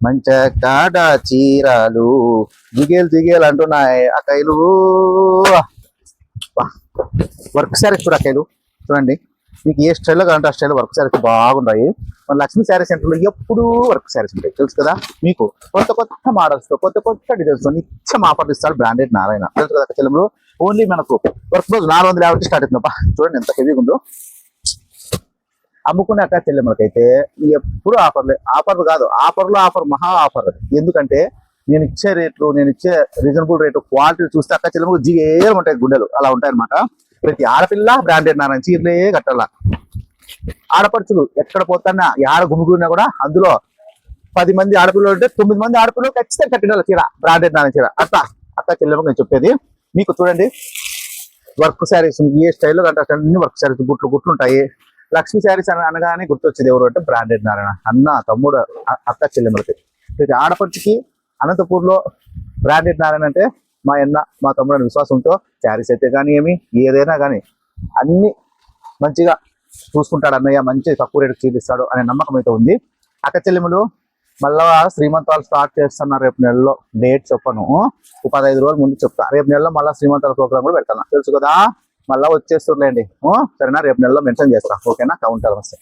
మంచ కాడ చీరలు జిగేలు జిగేలు అంటున్నాయి అక్కలు. వర్క్ శారీస్ చూడ అక్కలు చూడండి. మీకు ఏ స్టైల్లో కావాలంటే ఆ స్టైల్ వర్క్ శారీస్ బాగున్నాయి. మన లక్ష్మీ శారీ సెంటర్లో ఎప్పుడూ వర్క్ శారీస్ ఉంటాయి తెలుసు కదా మీకు. కొత్త కొత్త మోడల్స్తో కొత్త కొత్త డిజైన్స్తో నిత్యం ఆఫర్లు ఇస్తారు బ్రాండెడ్ నారాయణ తెలుసు కదా. తెలుగులో ఓన్లీ మనకు వర్క్ బ్లౌజ్ 450 స్టార్ట్ అవుతుందప్ప. చూడండి ఎంత హెవీగా ఉందో. అమ్ముకునే అక్క చెల్లెమ్మలకైతే ఎప్పుడు ఆఫర్లే. ఆఫర్లు కాదు, ఆఫర్ మహా ఆఫర్ అది. ఎందుకంటే నేను ఇచ్చే రేట్లు, నేను ఇచ్చే రీజనబుల్ రేటు, క్వాలిటీ చూస్తే అక్క చెల్లెమ్మకు జిగేలు ఉంటాయి, గుండెలు అలా ఉంటాయి అనమాట. ప్రతి ఆడపిల్ల బ్రాండెడ్ నారాయణ చీరలే కట్టాల. ఆడపడుచులు ఎక్కడ పోతాన్నా ఆడ గుమిగున్నా కూడా అందులో 10 మంది ఆడపిల్లలు ఉంటే 9 మంది ఆడపిల్లలు ఖచ్చితంగా కట్టిన చీర బ్రాండెడ్ నారాయణ చీర. అక్క చెల్లెమ్మకు నేను చెప్పేది మీకు. చూడండి వర్క్ శారీస్ ఏ స్టైల్లో కంటే అన్ని వర్క్ శారీస్ గుట్లు గుట్లు ఉంటాయి. లక్ష్మీ శారీస్ అనగానే గుర్తొచ్చేది ఎవరు అంటే బ్రాండెడ్ నారాయణ. అన్న తమ్ముడు అక్క చెల్లెమ్మలకి ప్రతి ఆడపడుచుకి అనంతపూర్లో బ్రాండెడ్ నారాయణ అంటే మా అన్న మా తమ్ముడు అనే విశ్వాసంతో శారీస్ అయితే కానీ ఏమి ఏదైనా కానీ అన్ని మంచిగా చూసుకుంటాడు అన్నయ్య, మంచి తక్కువ రేటుకి చూపిస్తాడు అనే నమ్మకం అయితే ఉంది. అక్క చెల్లెమ్మలు మళ్ళా శ్రీమంతాలు స్టార్ట్ చేస్తున్నారు రేపు నెలలో. డేట్ చెప్పను, 15 రోజుల ముందు చెప్తా. రేపు నెలలో మళ్ళీ శ్రీమంతాల ప్రోగ్రామ్ కూడా పెడతాను తెలుసు కదా. మళ్ళీ వచ్చేస్తుండలేండి సరేనా. రేపు నెలలో మెన్షన్ చేస్తా ఓకేనా. కౌంటర్ వస్తాయి.